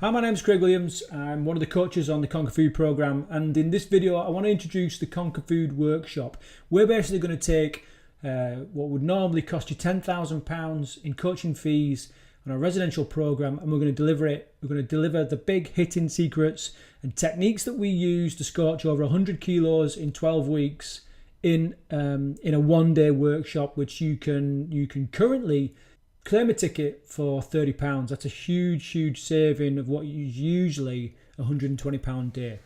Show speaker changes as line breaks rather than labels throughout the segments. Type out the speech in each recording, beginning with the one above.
Hi, my name's Craig Williams. I'm one of the coaches on the Conquer Food program, and in this video I want to introduce the Conquer Food workshop. We're basically going to take what would normally cost you £10,000 in coaching fees on a residential program, and we're going to deliver it. We're going to deliver the big hitting secrets and techniques that we use to scorch over 100 kilos in 12 weeks in a one-day workshop, which you can currently claim a ticket for £30. That's a huge saving of what is usually £120 a day.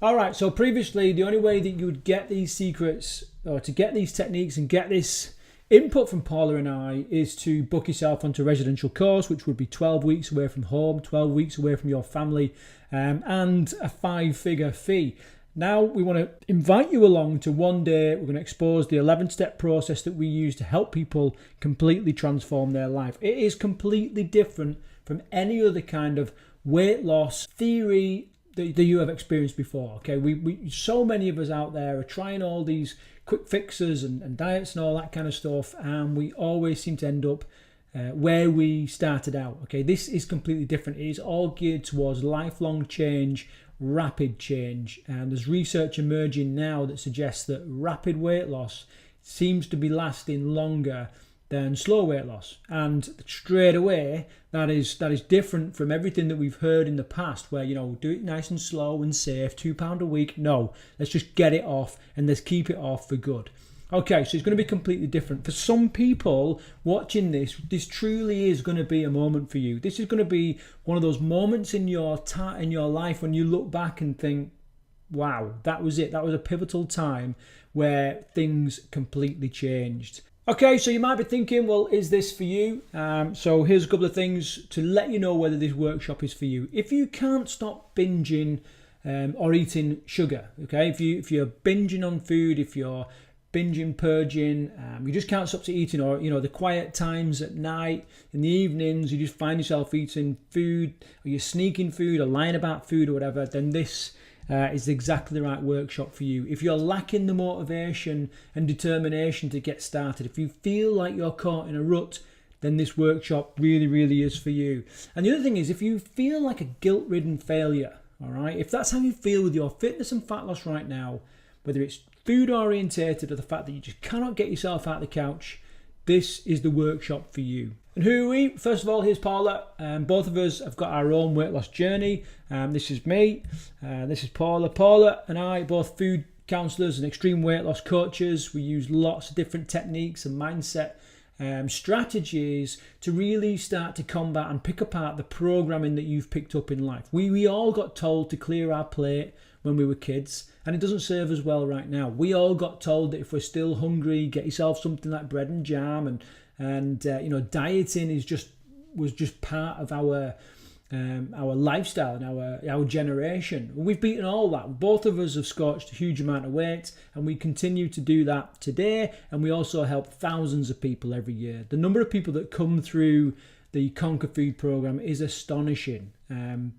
All right, so previously the only way that you would get these secrets or to get these techniques and get this input from Paula and I is to book yourself onto a residential course, which would be 12 weeks away from home, 12 weeks away from your family, and a 5-figure fee. Now we want to invite you along to one day. We're going to expose the 11-step process that we use to help people completely transform their life. It is completely different from any other kind of weight loss theory that you have experienced before. Okay, we so many of us out there are trying all these quick fixes and diets and all that kind of stuff, and we always seem to end up where we started out. Okay, this is completely different. It is all geared towards lifelong change, rapid change, and there's research emerging now that suggests that rapid weight loss seems to be lasting longer than slow weight loss. And straight away, that is different from everything that we've heard in the past, where, you know, do it nice and slow and safe, £2 a week. No, let's just get it off and let's keep it off for good. Okay, so it's going to be completely different. For some people watching this truly is going to be a moment for you. This is going to be one of those moments in your life when you look back and think, wow, that was it. That was a pivotal time where things completely changed. Okay, so you might be thinking, well, is this for you? So here's a couple of things to let you know whether this workshop is for you. If you can't stop binging or eating sugar, okay, if you're binging on food, if you're binging, purging, you just can't stop to eating, or, you know, the quiet times at night, in the evenings, you just find yourself eating food, or you're sneaking food or lying about food or whatever, then this is exactly the right workshop for you. If you're lacking the motivation and determination to get started, if you feel like you're caught in a rut, then this workshop really is for you. And the other thing is, if you feel like a guilt-ridden failure, all right, if that's how you feel with your fitness and fat loss right now, whether it's food orientated or the fact that you just cannot get yourself out of the couch, this is the workshop for you. And who are we? First of all, here's Paula. Both of us have got our own weight loss journey. This is me. This is Paula. Paula and I, both food counsellors and extreme weight loss coaches. We use lots of different techniques and mindset strategies to really start to combat and pick apart the programming that you've picked up in life. We all got told to clear our plate when we were kids, and it doesn't serve us well right now. We all got told that if we're still hungry, get yourself something like bread and jam, and you know, dieting was just part of our lifestyle and our generation. We've beaten all that. Both of us have scorched a huge amount of weight, and we continue to do that today, and we also help thousands of people every year. The number of people that come through the Conquer Food program is astonishing,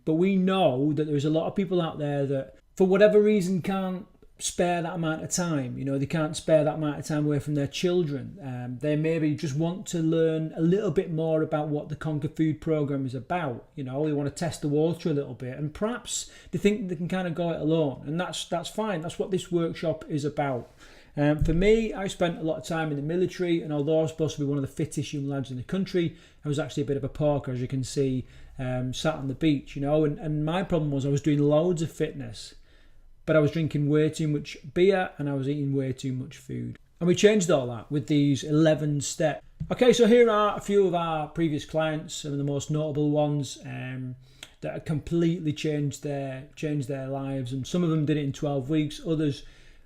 but we know that there's a lot of people out there that for whatever reason can't spare that amount of time. You know, they can't spare that amount of time away from their children. They maybe just want to learn a little bit more about what the Conquer Food program is about. You know, they want to test the water a little bit, and perhaps they think they can kind of go it alone, and that's fine. That's what this workshop is about. For me, I spent a lot of time in the military, and although I was supposed to be one of the fittest young lads in the country, I was actually a bit of a porker, as you can see, sat on the beach, you know, and my problem was I was doing loads of fitness, but I was drinking way too much beer and I was eating way too much food. And we changed all that with these 11 steps. Okay, so here are a few of our previous clients, some of the most notable ones that have completely changed their lives. And some of them did it in 12 weeks. Others,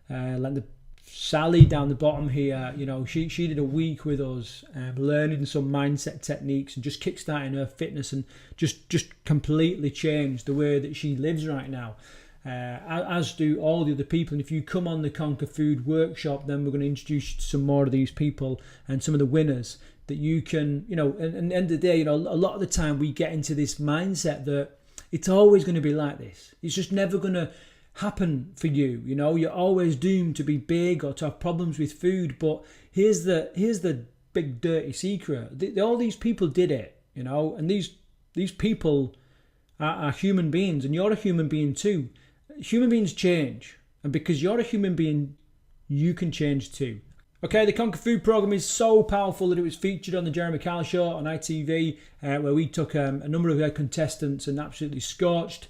like Sally down the bottom here, you know, she did a week with us, learning some mindset techniques and just kickstarting her fitness, and just completely changed the way that she lives right now. As do all the other people. And if you come on the Conquer Food workshop, then we're going to introduce you to some more of these people and some of the winners that you can, you know, and at the end of the day, you know, a lot of the time we get into this mindset that it's always going to be like this. It's just never going to happen for you. You know, you're always doomed to be big or to have problems with food. But here's the big dirty secret. All these people did it, you know, and these people are human beings, and you're a human being too. Human beings change, and because you're a human being, you can change too. Okay, the Conquer Food program is so powerful that it was featured on the Jeremy Kyle Show on ITV, where we took a number of contestants and absolutely scorched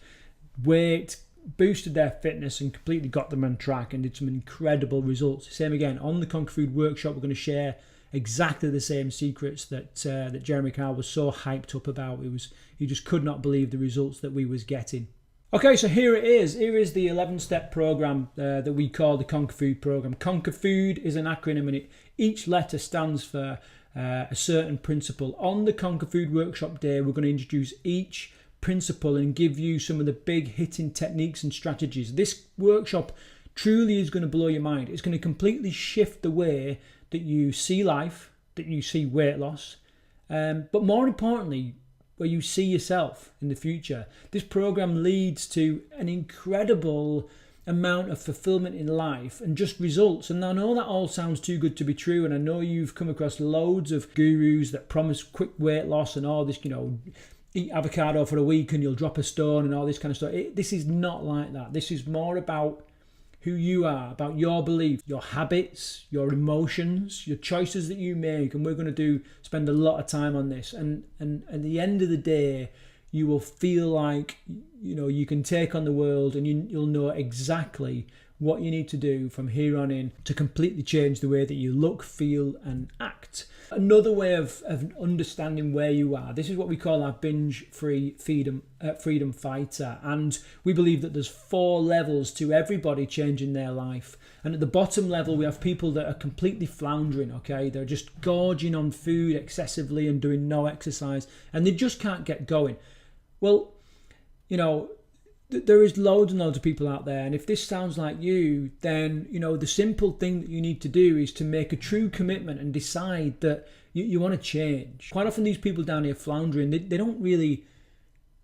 weight, boosted their fitness, and completely got them on track and did some incredible results. Same again on the Conquer Food workshop. We're going to share exactly the same secrets that Jeremy Kyle was so hyped up about. He just could not believe the results that we was getting. Okay, so here it is. Here is the 11-step program that we call the Conquer Food program. Conquer Food is an acronym, and each letter stands for a certain principle. On the Conquer Food workshop day, we're going to introduce each principle and give you some of the big hitting techniques and strategies. This workshop truly is going to blow your mind. It's going to completely shift the way that you see life, that you see weight loss, but more importantly, where you see yourself in the future. This program leads to an incredible amount of fulfillment in life and just results. And I know that all sounds too good to be true, and I know you've come across loads of gurus that promise quick weight loss and all this, eat avocado for a week and you'll drop a stone and all this kind of stuff. This is not like that. This is more about who you are, about your beliefs, your habits, your emotions, your choices that you make. And we're going to spend a lot of time on this. And at the end of the day, you will feel like, you can take on the world, and you'll know exactly what you need to do from here on in to completely change the way that you look, feel, and act. Another way of understanding where you are, this is what we call our binge-free freedom fighter. And we believe that there's 4 levels to everybody changing their life. And at the bottom level, we have people that are completely floundering, okay? They're just gorging on food excessively and doing no exercise, and they just can't get going. Well, there is loads and loads of people out there, and if this sounds like you, then the simple thing that you need to do is to make a true commitment and decide that you want to change. Quite often these people down here floundering, they don't really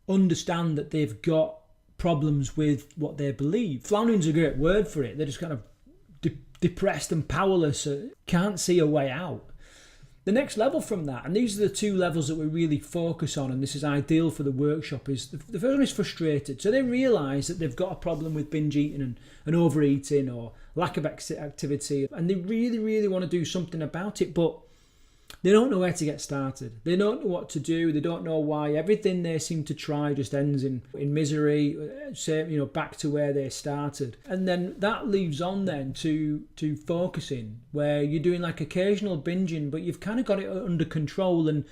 understand that they've got problems with what they believe. Floundering's a great word for it. They're just kind of depressed and powerless, can't see a way out. The next level from that, and these are the 2 levels that we really focus on, and this is ideal for the workshop, is the first one is frustrated. So they realise that they've got a problem with binge eating and overeating or lack of activity, and they really, really want to do something about it, but they don't know where to get started. They don't know what to do. They don't know why. Everything they seem to try just ends in misery, back to where they started. And then that leaves on then to focusing, where you're doing like occasional binging, but you've kind of got it under control. And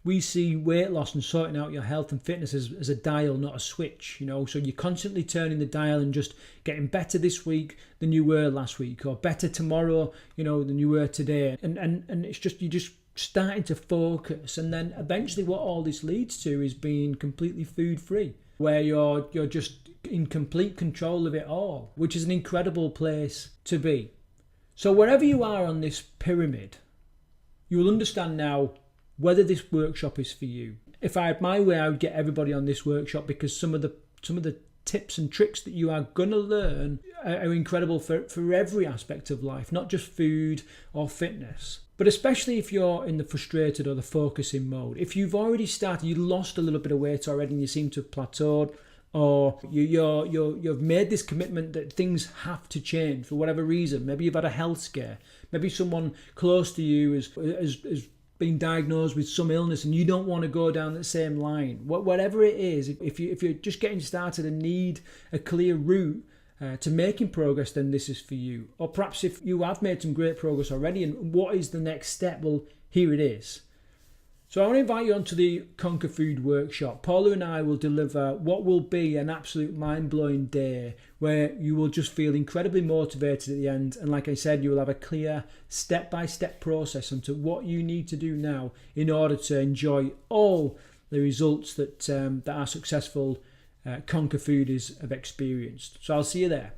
we see weight loss and sorting out your health and fitness as a dial, not a switch, So you're constantly turning the dial and just getting better this week than you were last week, or better tomorrow, than you were today. And it's just, you're just starting to focus. And then eventually what all this leads to is being completely food free, where you're just in complete control of it all, which is an incredible place to be. So wherever you are on this pyramid, you will understand now whether this workshop is for you. If I had my way, I would get everybody on this workshop, because some of the tips and tricks that you are going to learn are incredible for every aspect of life, not just food or fitness. But especially if you're in the frustrated or the focusing mode. If you've already started, you lost a little bit of weight already and you seem to have plateaued, or you've made this commitment that things have to change for whatever reason. Maybe you've had a health scare. Maybe someone close to you has been diagnosed with some illness and you don't want to go down the same line. Whatever it is, if you're just getting started and need a clear route to making progress, then this is for you. Or perhaps if you have made some great progress already, and what is the next step? Well, here it is. So I want to invite you onto the Conquer Food workshop. Paula and I will deliver what will be an absolute mind-blowing day, where you will just feel incredibly motivated at the end. And like I said, you will have a clear step-by-step process into what you need to do now in order to enjoy all the results that our successful Conquer Fooders have experienced. So I'll see you there.